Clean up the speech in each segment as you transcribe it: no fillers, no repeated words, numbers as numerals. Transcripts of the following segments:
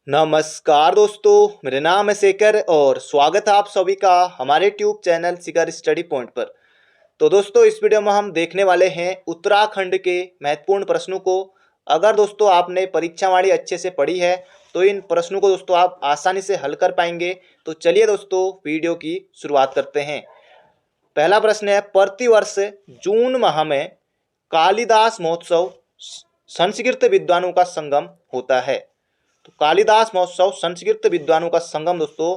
नमस्कार दोस्तों, मेरा नाम है शेखर और स्वागत है आप सभी का हमारे ट्यूब चैनल शिखर स्टडी पॉइंट पर। तो दोस्तों, इस वीडियो में हम देखने वाले हैं उत्तराखंड के महत्वपूर्ण प्रश्नों को। अगर दोस्तों आपने परीक्षावाणी अच्छे से पढ़ी है तो इन प्रश्नों को दोस्तों आप आसानी से हल कर पाएंगे। तो चलिए दोस्तों, वीडियो की शुरुआत करते हैं। पहला प्रश्न है, प्रतिवर्ष जून माह में कालिदास महोत्सव संस्कृत विद्वानों का संगम होता है। तो कालिदास महोत्सव संस्कृत विद्वानों का संगम दोस्तों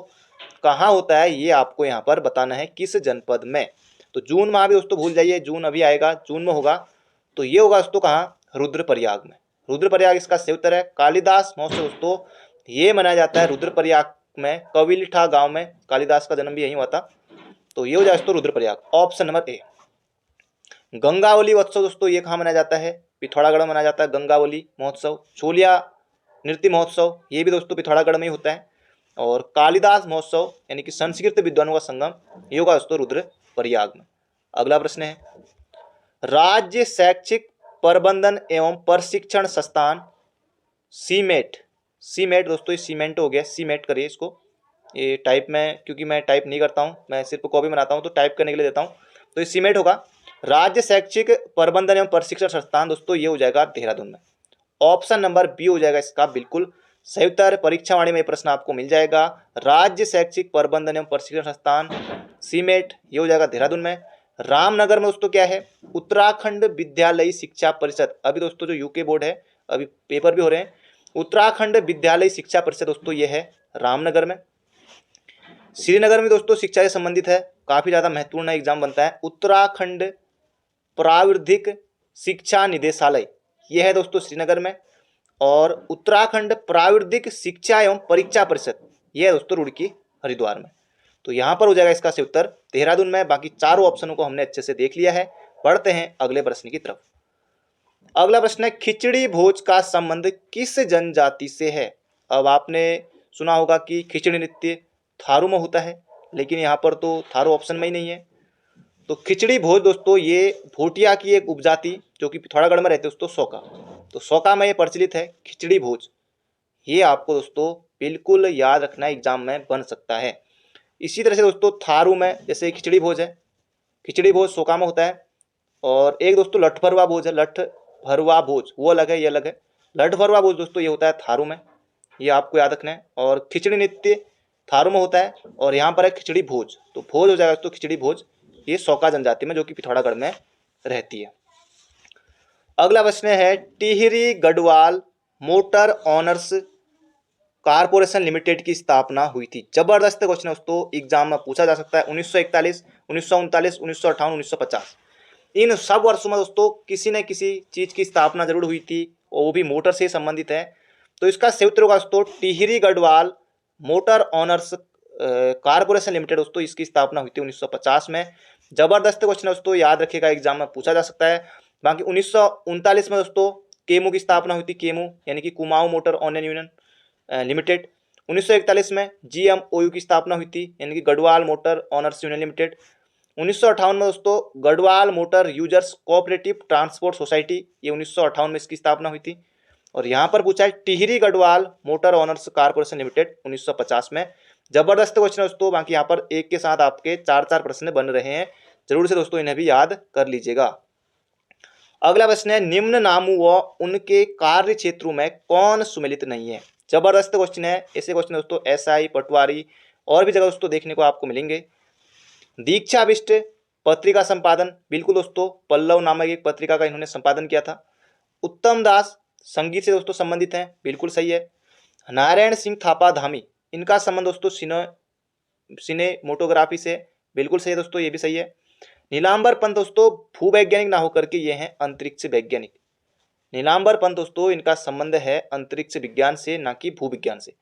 कहाँ होता है, ये आपको यहाँ पर बताना है, किस जनपद में। तो जून माह भी दोस्तों भूल जाइए, जून अभी आएगा, जून में होगा। तो ये होगा दोस्तों कहाँ, रुद्रप्रयाग में। रुद्रप्रयाग इसका सही उत्तर है। कालिदास महोत्सव दोस्तों ये मनाया जाता है रुद्रप्रयाग में, कविलिठा गांव में। कालिदास का जन्म भी यहीं हुआ था। तो ये हो जाए दोस्तों Rudraprayag, option number A. Gangavali महोत्सव दोस्तों ये कहाँ मनाया जाता है, पिथौरागढ़ में मनाया जाता है गंगावली महोत्सव। छोलिया नृत्य महोत्सव ये भी दोस्तों पिथौरागढ़ में ही होता है। और कालिदास महोत्सव यानी कि संस्कृत विद्वानों का संगम ये होगा दोस्तों रुद्रप्रयाग में। अगला प्रश्न है, राज्य शैक्षिक प्रबंधन एवं प्रशिक्षण संस्थान सीमेट। सीमेट दोस्तों ये सीमेंट हो गया, सीमेट करिए इसको। ये टाइप में, क्योंकि मैं टाइप नहीं करता हूँ, मैं सिर्फ कॉपी बनाता हूँ, तो टाइप करने के लिए देता हूँ। तो ये सीमेट होगा। राज्य शैक्षिक प्रबंधन एवं प्रशिक्षण संस्थान दोस्तों ये हो जाएगा देहरादून में। ऑप्शन नंबर बी हो जाएगा इसका बिल्कुल सही उत्तर। परीक्षावाणी में प्रश्न आपको मिल जाएगा। राज्य शैक्षिक प्रबंधन एवं प्रशिक्षण संस्थान सीमेट ये हो जाएगा देहरादून में। रामनगर में दोस्तों क्या है, उत्तराखंड विद्यालयी शिक्षा परिषद। अभी दोस्तों जो यूके बोर्ड है, अभी पेपर भी हो रहे हैं। उत्तराखंड विद्यालयी शिक्षा परिषद दोस्तों ये है रामनगर में। श्रीनगर में दोस्तों शिक्षा से संबंधित है, काफी ज्यादा महत्वपूर्ण एग्जाम बनता है। उत्तराखंड प्राविधिक शिक्षा निदेशालय यह है दोस्तों श्रीनगर में। और उत्तराखंड प्राविधिक शिक्षा एवं परीक्षा परिषद यह है दोस्तों रुड़की हरिद्वार में। तो यहाँ पर हो जाएगा इसका सही उत्तर देहरादून में। बाकी चारों ऑप्शनों को हमने अच्छे से देख लिया है। बढ़ते हैं अगले प्रश्न की तरफ। अगला प्रश्न है, खिचड़ी भोज का संबंध किस जनजाति से है। अब आपने सुना होगा कि खिचड़ी नृत्य थारू में होता है, लेकिन यहाँ पर तो थारू ऑप्शन में ही नहीं है। तो खिचड़ी भोज दोस्तों ये भोटिया की एक उपजाति जो कि पिथौरागढ़ में रहते हैं दोस्तों, सौका। तो सौका में ये प्रचलित है खिचड़ी भोज। ये आपको दोस्तों बिल्कुल याद रखना, एग्जाम में बन सकता है। इसी तरह से दोस्तों थारू में जैसे खिचड़ी भोज है, खिचड़ी भोज सौका में होता है। और एक दोस्तों लठ भरवा भोज है, लठ भरवा भोज वो अलग है, ये अलग है। लठ भरवा भोज दोस्तों ये होता है थारू में, ये आपको याद रखना है। और खिचड़ी नृत्य थारू में होता है, और यहाँ पर है खिचड़ी भोज। तो भोज हो जाएगा दोस्तों खिचड़ी भोज, ये सौका जनजाति में जो कि पिथौरागढ़ में रहती है। अगला प्रश्न है, Tehri Garhwal motor honours corporation limited की स्थापना हुई थी। जबरदस्त क्वेश्चन है दोस्तों, एग्जाम में पूछा जा सकता है। 1941, 1939, 1958, 1950 इन सब वर्षों में दोस्तों किसी न किसी चीज की स्थापना जरूर हुई थी, और वो भी मोटर से संबंधित है। तो इसका सही उत्तर होगा दोस्तों Tehri Garhwal motor honours corporation limited दोस्तों, इसकी स्थापना हुई थी 1950 में। जबरदस्त क्वेश्चन है दोस्तों, याद रखिएगा, एग्जाम में पूछा जा सकता है। बाकी 1939 में दोस्तों केमू की स्थापना हुई थी, केमू यानी कि Kumaon motor owner union limited. 1941 में जीएमओयू की स्थापना हुई थी, यानी कि Garhwal motor owners union limited. 1958 में दोस्तों Garhwal motor users cooperative transport society, ये 1958 में इसकी स्थापना हुई थी। और यहाँ पर पूछा है Tehri Garhwal motor honours corporation limited 1950 में। जबरदस्त क्वेश्चन है दोस्तों। बाकी यहाँ पर एक के साथ आपके चार चार प्रश्न बन रहे हैं, जरूर से दोस्तों इन्हें भी याद कर लीजिएगा। अगला प्रश्न है, निम्न नामों व उनके कार्य क्षेत्रों में कौन सुमेलित नहीं है। जबरदस्त क्वेश्चन है। ऐसे क्वेश्चन दोस्तों एसआई पटवारी और भी जगह दोस्तों देखने को आपको मिलेंगे। दीक्षाविष्ट पत्रिका संपादन, बिल्कुल दोस्तों पल्लव नामक एक पत्रिका का इन्होंने संपादन किया था। उत्तम दास संगीत से दोस्तों संबंधित हैं, बिल्कुल सही है। नारायण सिंह थापा धामी, इनका संबंध दोस्तों सिनेमोटोग्राफी से, बिल्कुल सही है दोस्तों, ये भी सही है। नीलांबर पंत दोस्तों भूवैज्ञानिक ना होकर के ये हैं अंतरिक्ष वैज्ञानिक। नीलांबर पंत दोस्तों इनका संबंध है अंतरिक्ष विज्ञान से, ना कि भूविज्ञान से।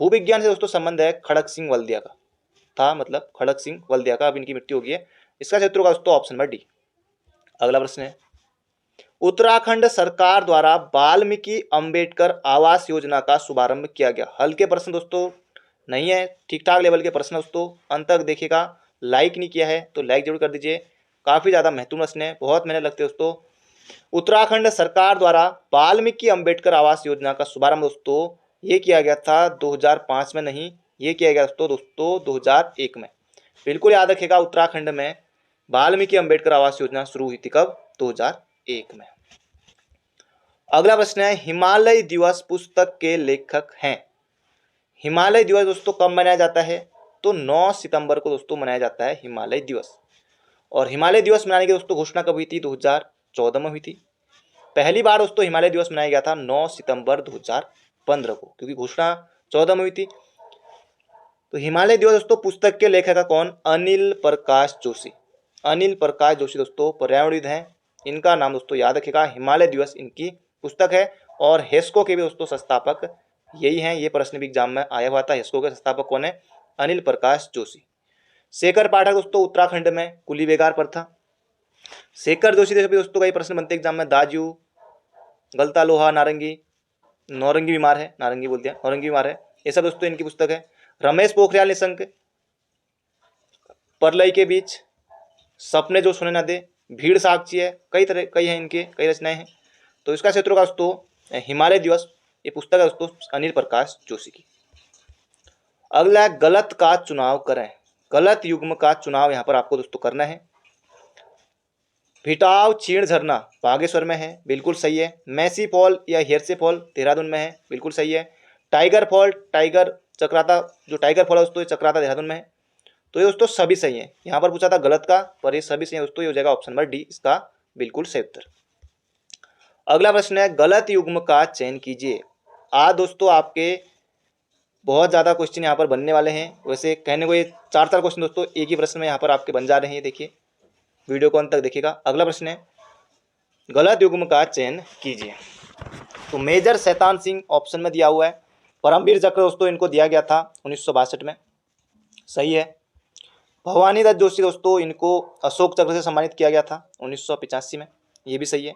भूविज्ञान से दोस्तों संबंध है खड़क सिंह वल्दिया का था, मतलब खड़क सिंह वल्दिया का, अब इनकी मृत्यु हो गई है। इसका क्षेत्र होगा दोस्तों ऑप्शन नंबर डी। अगला प्रश्न है, उत्तराखंड सरकार द्वारा वाल्मीकि अंबेडकर आवास योजना का शुभारंभ किया गया। हल्के प्रश्न दोस्तों नहीं है, ठीक ठाक लेवल के प्रश्न दोस्तों, अंत तक देखिएगा। लाइक नहीं किया है तो लाइक जरूर कर दीजिए, काफी ज्यादा महत्वपूर्ण प्रश्न है, बहुत मेहनत लगती है दोस्तों। उत्तराखंड सरकार द्वारा वाल्मीकि अंबेडकर आवास योजना का शुभारंभ दोस्तों ये किया गया था 2005 में नहीं, ये किया गया दोस्तों 2001 में। बिल्कुल याद रखिएगा, उत्तराखंड में वाल्मीकि अंबेडकर आवास योजना शुरू हुई थी कब? 2001 में। अगला प्रश्न है, हिमालय दिवस पुस्तक के लेखक हैं। हिमालय दिवस दोस्तों कब मनाया जाता है? तो 9 सितंबर को दोस्तों मनाया जाता है हिमालय दिवस। और हिमालय दिवस मनाने की दोस्तों घोषणा कब हुई थी? 2014 में हुई थी। पहली बार दोस्तों हिमालय दिवस मनाया गया था 9 सितंबर 2015 को, क्योंकि घोषणा 14 में हुई थी। तो हिमालय दिवस दोस्तों पुस्तक के लेखक कौन? अनिल प्रकाश जोशी। अनिल प्रकाश जोशी दोस्तों पर्यावरणविद हैं, इनका नाम दोस्तों याद रखिएगा। हिमालय दिवस इनकी पुस्तक है। और हेस्को के भी दोस्तों संस्थापक यही हैं। ये प्रश्न भी एग्जाम में आया हुआ था। हेस्को के संस्थापक कौन है? अनिल प्रकाश जोशी। शेखर पाठक दोस्तों उत्तराखंड में कुली बेगार पर था। शेखर जोशी से भी दोस्तों कई प्रश्न बनते एग्जाम में। दाजू, गलता लोहा, नारंगी, नौरंगी बीमार है, नारंगी बोल दिया, नौरंगी बीमार है, ये सब दोस्तों इनकी पुस्तक है। रमेश पोखरियाल निशंक, परलय के बीच, सपने जो सुने न दे, भीड़ साक्षी है, कई हैं इनके, कई रचनाएं हैं। तो इसका क्षेत्र का दोस्तों हिमालय दिवस, ये पुस्तक है दोस्तों अनिल प्रकाश जोशी की। अगला गलत का चुनाव करें। गलत युग्म का चुनाव यहाँ पर आपको दोस्तों करना है। भिटाव चीण झरना बागेश्वर में है, बिल्कुल सही है। मैसी फॉल या हेरसे फॉल देहरादून में है, बिल्कुल सही है। टाइगर फॉल, टाइगर चक्राता, जो टाइगर फॉल है दोस्तों ये चक्राता देहरादून में है। तो ये दोस्तों सभी सही है। यहाँ पर पूछा था गलत का, पर ये सभी सही है दोस्तों। ये हो जाएगा ऑप्शन नंबर डी इसका बिल्कुल सही उत्तर। अगला प्रश्न है, गलत युग्म का चयन कीजिए। आज दोस्तों आपके बहुत ज़्यादा क्वेश्चन यहाँ पर बनने वाले हैं। वैसे कहने को ये 4 क्वेश्चन दोस्तों एक ही प्रश्न में यहाँ पर आपके बन जा रहे हैं। देखिए वीडियो को अंत तक देखिएगा। अगला प्रश्न है, गलत युग्म का चयन कीजिए। तो मेजर शैतान सिंह ऑप्शन में दिया हुआ है। परमवीर चक्र दोस्तों इनको दिया गया था 1962 में, सही है। भवानी दत्त जोशी दोस्तों इनको अशोक चक्र से सम्मानित किया गया था 1985 में, ये भी सही है।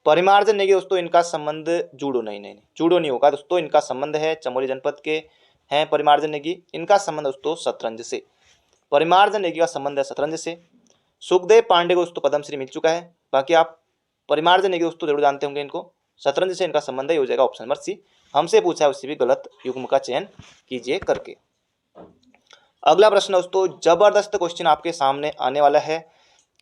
परिमार्जन नेगी दोस्तों इनका संबंध जूडो नहीं जूडो नहीं होगा दोस्तों, इनका संबंध है चमोली जनपद के हैं परिमार्जन नेगी। इनका संबंध दोस्तों शतरंज से, परिमार्जन नेगी का संबंध है शतरंज से। सुखदेव पांडे को दोस्तों पद्मश्री मिल चुका है। बाकी आप परिमार्जन नेगी दोस्तों जरूर जानते होंगे इनको, शतरंज से इनका संबंध है, हो जाएगा ऑप्शन नंबर सी। हमसे पूछा है उससे भी गलत युग्म का चयन कीजिए करके। अगला प्रश्न दोस्तों जबरदस्त क्वेश्चन आपके सामने आने वाला है।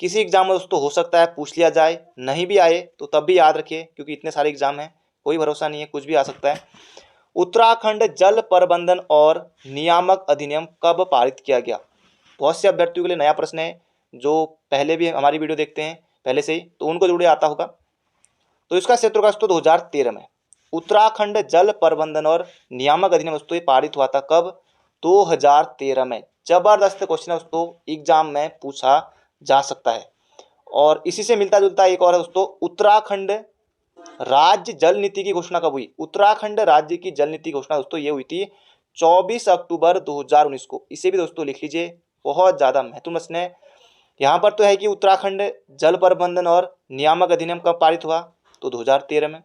किसी एग्जाम में दोस्तों हो सकता है पूछ लिया जाए, नहीं भी आए तो तब भी याद रखिए, क्योंकि इतने सारे एग्जाम हैं, कोई भरोसा नहीं है, कुछ भी आ सकता है। उत्तराखंड जल प्रबंधन और नियामक अधिनियम कब पारित किया गया? बहुत से अभ्यर्थियों के लिए नया प्रश्न है, जो पहले भी हमारी वीडियो देखते हैं पहले से ही, तो उनको जरूर आता होगा। तो इसका क्षेत्र का दोस्तों 2013 में उत्तराखंड जल प्रबंधन और नियामक अधिनियम दोस्तों ये पारित हुआ था कब? 2013 में। जबरदस्त क्वेश्चन है दोस्तों, एग्जाम में पूछा जा सकता है। और इसी से मिलता जुलता एक और है दोस्तों, उत्तराखंड राज्य जल नीति की घोषणा कब हुई? उत्तराखंड राज्य की जल नीति घोषणा दोस्तों ये हुई थी 24 अक्टूबर 2019 को। इसे भी दोस्तों लिख लीजिए, बहुत ज़्यादा महत्वपूर्ण प्रश्न है। यहाँ पर तो है कि उत्तराखंड जल प्रबंधन और नियामक अधिनियम कब पारित हुआ? तो 2013 में।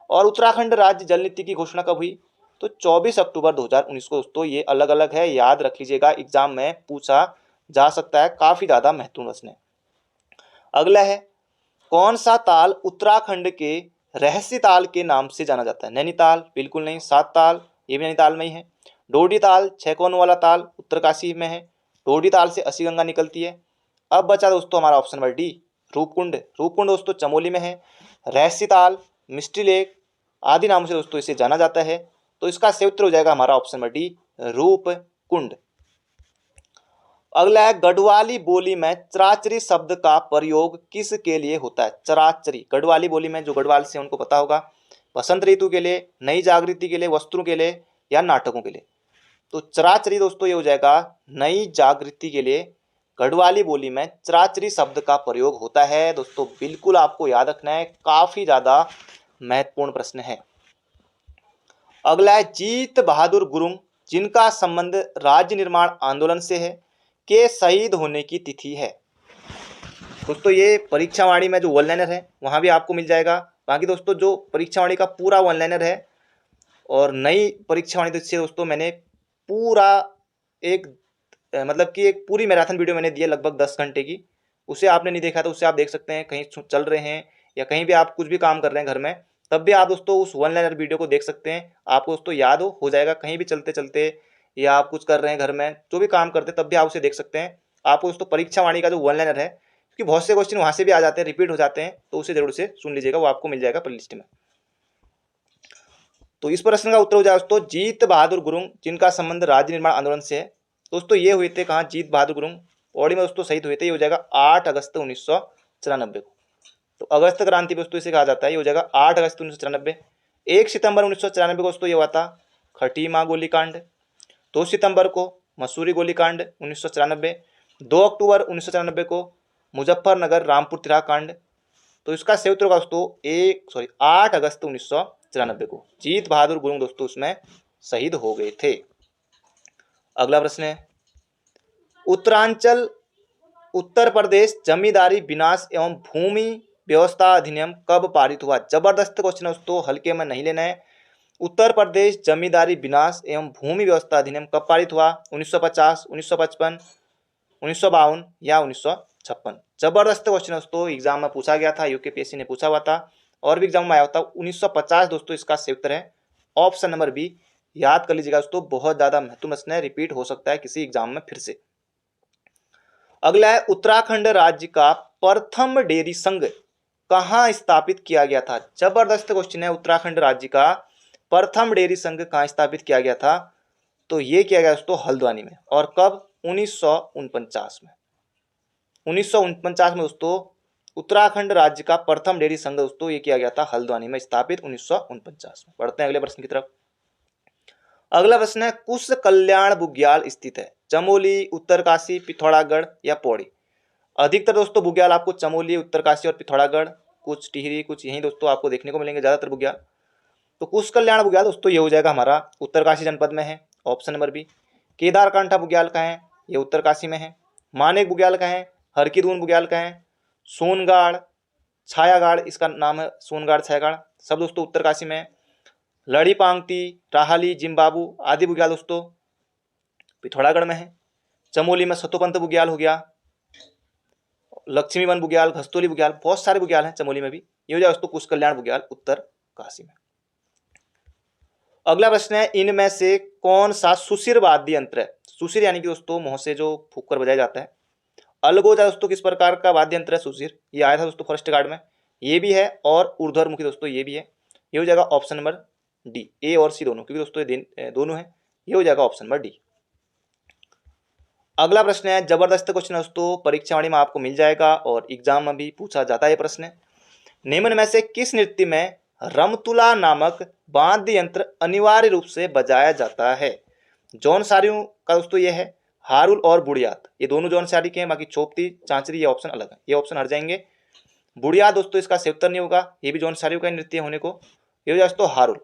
और उत्तराखंड राज्य जल नीति की घोषणा कब हुई? तो 24 अक्टूबर 2019 को दोस्तों। ये अलग अलग है, याद रख लीजिएगा, एग्जाम में पूछा जा सकता है, काफ़ी ज़्यादा महत्वपूर्ण प्रश्न है। अगला है, कौन सा ताल उत्तराखंड के रहस्य ताल के नाम से जाना जाता है? नैनीताल, बिल्कुल नहीं। सात ताल, ये भी नैनीताल में ही है। डोडी ताल, 6 कोनों वाला ताल, उत्तरकाशी में है। डोडी ताल से असी गंगा निकलती है। अब बचा दोस्तों हमारा option number D, Roopkund. Roopkund दोस्तों चमोली में है। रहस्य ताल, मिस्ट्री लेक आदि नामों से दोस्तों इसे जाना जाता है। तो इसका सही उत्तर हो जाएगा हमारा ऑप्शन नंबर डी, रूपकुंड। अगला है, गढ़वाली बोली में चराचरी शब्द का प्रयोग किस के लिए होता है? चराचरी, गढ़वाली बोली में जो गढ़वाल से उनको पता होगा, बसंत ऋतु के लिए, नई जागृति के लिए, वस्त्रों के लिए या नाटकों के लिए। तो चराचरी दोस्तों ये हो जाएगा नई जागृति के लिए। गढ़वाली बोली में चराचरी शब्द का प्रयोग होता है दोस्तों, बिल्कुल आपको याद रखना है, काफी ज्यादा महत्वपूर्ण प्रश्न है। अगला है, जीत बहादुर गुरुंग जिनका संबंध राज्य निर्माण आंदोलन से है के शहीद होने की तिथि है? दोस्तों ये परीक्षावाणी में जो वन लाइनर है वहाँ भी आपको मिल जाएगा। बाकी दोस्तों जो परीक्षावाणी का पूरा वन लाइनर है और नई परीक्षावाणी से दोस्तों मैंने पूरा एक मतलब कि एक पूरी मैराथन वीडियो मैंने दी है लगभग 10 घंटे की। उसे आपने नहीं देखा तो उसे आप देख सकते हैं, कहीं चल रहे हैं या कहीं भी आप कुछ भी काम कर रहे हैं घर में, तब भी आप दोस्तों उस वन लाइनर वीडियो को देख सकते हैं। आपको दोस्तों याद हो जाएगा, कहीं भी चलते चलते या आप कुछ कर रहे हैं घर में, जो भी काम करते हैं, तब भी आप उसे देख सकते हैं। आपको दोस्तों परीक्षा वाणी का जो वन लाइनर है, क्योंकि बहुत से क्वेश्चन वहाँ से भी आ जाते हैं, रिपीट हो जाते हैं, तो उसे जरूर से सुन लीजिएगा, वो आपको मिल जाएगा प्लेलिस्ट में। तो इस प्रश्न का उत्तर हो जाएगा दोस्तों जीत बहादुर गुरुंग, जिनका संबंध राज्य निर्माण आंदोलन से है। दोस्तों ये हुए थे कहाँ, जीत बहादुर गुरुंग पौड़ी में दोस्तों शहीद हुए थे। ये हो जाएगा 8 अगस्त 1994 को। तो अगस्त क्रांति दोस्तों इसे कहा जाता है। ये हो जाएगा 8 अगस्त 1994। 1 सितंबर 1994 को दोस्तों ये हुआ था खटीमा गोलीकांड। 2 सितंबर को मसूरी गोलीकांड 1994। 2 अक्टूबर 1994 को मुजफ्फरनगर रामपुर तिराह कांड। तो इसका संयुक्त होगा दोस्तों 8 अगस्त 1994 को जीत बहादुर गुरुंग दोस्तों उसमें शहीद हो गए थे। अगला प्रश्न है, उत्तरांचल उत्तर प्रदेश जमींदारी विनाश एवं भूमि व्यवस्था अधिनियम कब पारित हुआ? जबरदस्त क्वेश्चन है दोस्तों, हल्के में नहीं लेना है। उत्तर प्रदेश जमींदारी विनाश एवं भूमि व्यवस्था अधिनियम कब पारित हुआ? 1950, 1955, 1952 या 1956? जबरदस्त क्वेश्चन है दोस्तों, एग्जाम में पूछा गया था, यूकेपीएससी ने पूछा हुआ था और भी एग्जाम में आया होता। 1950 दोस्तों इसका सही उत्तर है, ऑप्शन नंबर बी। याद कर लीजिएगा दोस्तों, बहुत ज्यादा महत्वपूर्ण प्रश्न है, रिपीट हो सकता है किसी एग्जाम में फिर से। अगला है, उत्तराखंड राज्य का प्रथम डेयरी संघ कहाँ स्थापित किया गया था? जबरदस्त क्वेश्चन है, उत्तराखंड राज्य का प्रथम डेयरी संघ कहाँ स्थापित किया गया था? तो ये किया गया दोस्तों हल्द्वानी में। और कब? 1949 में। 1949 में दोस्तों उत्तराखंड राज्य का प्रथम डेयरी संघ दोस्तों ये किया गया था हल्द्वानी में स्थापित 1949 में। बढ़ते हैं अगले प्रश्न की तरफ। अगला प्रश्न है, कुश कल्याण बुग्याल स्थित है? चमोली, उत्तरकाशी, पिथौरागढ़ या पौड़ी? अधिकतर दोस्तों बुग्याल आपको चमोली, उत्तरकाशी और पिथौरागढ़, कुछ टिहरी, कुछ यही दोस्तों आपको देखने को मिलेंगे ज्यादातर बुग्याल। तो कुश कल्याण बुग्याल दोस्तों ये हो जाएगा हमारा उत्तरकाशी जनपद में है, ऑप्शन नंबर बी। केदारकांठा बुग्याल का है, ये उत्तरकाशी में है। मानेक बुग्याल का है, हरकीदून बुग्याल का है। सोनगाड़, छायागाड़, इसका नाम है सोनगाड़ छायागाड़, सब दोस्तों उत्तरकाशी में है। लड़ी पांगती, राहाली, जिम्बाबू आदि बुग्याल दोस्तों पिथौरागढ़ में है। चमोली में सतोपंत बुग्याल हो गया, लक्ष्मीवन बुग्याल, घस्तोली बुग्याल, बहुत सारे बुग्याल हैं चमोली में भी। ये हो जाए दोस्तों कुश कल्याण बुग्याल उत्तरकाशी में। अगला प्रश्न है, इनमें से कौन सा सुशिर वाद्य यंत्र है? सुशिर यानी कि दोस्तों मुंह से जो फूंक कर बजाया जाता है। अलगोजा दोस्तों किस प्रकार का वाद्य यंत्र है? सुशिर, ये आया था दोस्तों फर्स्ट गार्ड में, ये भी है। और ऊर्ध्वमुखी दोस्तों ये भी है। ये हो जाएगा ऑप्शन नंबर डी, ए और सी दोनों, क्योंकि दोस्तों ये दोनों है। ये हो जाएगा ऑप्शन नंबर डी। अगला प्रश्न है, जबरदस्त क्वेश्चन है दोस्तों, परीक्षा वाणी में आपको मिल जाएगा और एग्जाम में भी पूछा जाता है ये प्रश्न। निम्न में से किस नृत्य में रमतुला नामक वाद्य यंत्र अनिवार्य रूप से बजाया जाता है? जौनसारियों का दोस्तों ये है, हारुल और बुढ़ियात, ये दोनों जौनसारी के हैं। बाकी चौपती, चांचरी ये ऑप्शन अलग है, ये ऑप्शन हट जाएंगे। बुढ़ियात दोस्तों इसका सही उत्तर नहीं होगा, ये भी जौनसारियों का नृत्य होने को। ये हो जाए दोस्तों हारुल।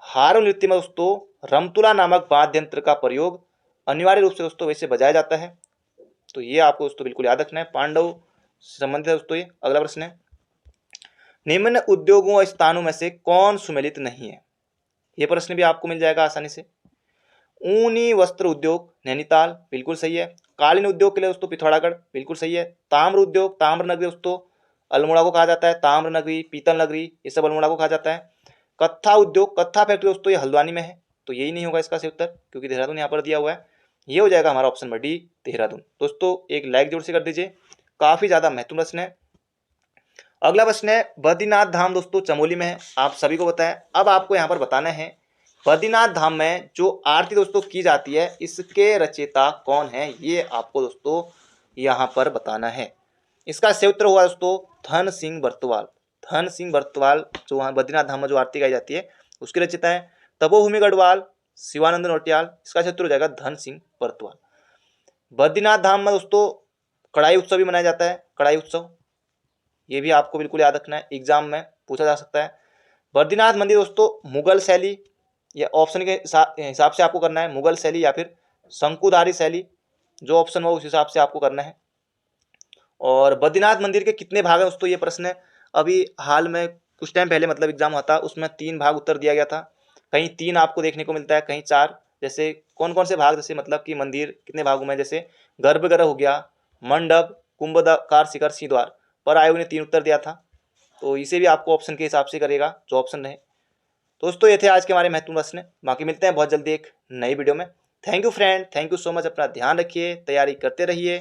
हारुल नृत्य में दोस्तों रमतुला नामक वाद्य यंत्र का प्रयोग अनिवार्य रूप से दोस्तों वैसे बजाया जाता है। तो ये आपको दोस्तों बिल्कुल याद रखना है, पांडव संबंधित है दोस्तों ये। अगला प्रश्न है, निम्न उद्योगों और स्थानों में से कौन सुमेलित नहीं है? यह प्रश्न भी आपको मिल जाएगा आसानी से। ऊनी वस्त्र उद्योग नैनीताल, बिल्कुल सही है। कालीन उद्योग के लिए दोस्तों पिथौरागढ़, बिल्कुल सही है। ताम्र उद्योग, ताम्र नगरी दोस्तों अल्मोड़ा को कहा जाता है, ताम्र नगरी, पीतल नगरी, ये सब अल्मोड़ा को कहा जाता है। कत्था उद्योग, कत्था फैक्ट्री दोस्तों ये हल्द्वानी में है, तो यही नहीं होगा इसका सही उत्तर, क्योंकि देहरादून यहाँ पर दिया हुआ है। ये हो जाएगा हमारा ऑप्शन नंबर डी, देहरादून। दोस्तों एक लाइक जरूर से कर दीजिए, काफी ज्यादा महत्वपूर्ण प्रश्न है। अगला प्रश्न है, बद्रीनाथ धाम दोस्तों चमोली में है, आप सभी को बताया। अब आपको यहाँ पर बताना है बद्रीनाथ धाम में जो आरती दोस्तों की जाती है, इसके रचयिता कौन है, ये आपको दोस्तों यहाँ पर बताना है। इसका सही उत्तर होगा दोस्तों धन सिंह बर्तवाल। धन सिंह बर्तवाल जो वहाँ बद्रीनाथ धाम में जो आरती गाई जाती है उसके रचयिता है। तपोभूमि गढ़वाल, शिवानंद नौटियाल, इसका सही उत्तर हो जाएगा धन सिंह बर्तवाल। बद्रीनाथ धाम में दोस्तों कड़ाई उत्सव भी मनाया जाता है, कड़ाई उत्सव, ये भी आपको बिल्कुल याद रखना है, एग्जाम में पूछा जा सकता है। बद्रीनाथ मंदिर दोस्तों मुगल शैली, या ऑप्शन के हिसाब से आपको करना है, मुगल शैली या फिर शंकुधारी शैली, जो ऑप्शन हो उस हिसाब से आपको करना है। और बद्रीनाथ मंदिर के कितने भाग हैं दोस्तों, ये प्रश्न है। अभी हाल में कुछ टाइम पहले मतलब एग्जाम हुआ था, उसमें 3 भाग उत्तर दिया गया था। कहीं 3 आपको देखने को मिलता है, कहीं 4। जैसे कौन कौन से भाग, जैसे मतलब कि मंदिर कितने भागों में, जैसे गर्भगृह हो गया, मंडप, कुंभकार शिखर, सिंह द्वार, पर आयोग ने 3 उत्तर दिया था। तो इसे भी आपको ऑप्शन के हिसाब से करेगा जो ऑप्शन रहे। दोस्तों ये थे आज के हमारे महत्वपूर्ण प्रश्न। बाकी मिलते हैं बहुत जल्दी एक नई वीडियो में। Thank you friend, thank you so much. अपना ध्यान रखिए, तैयारी करते रहिए।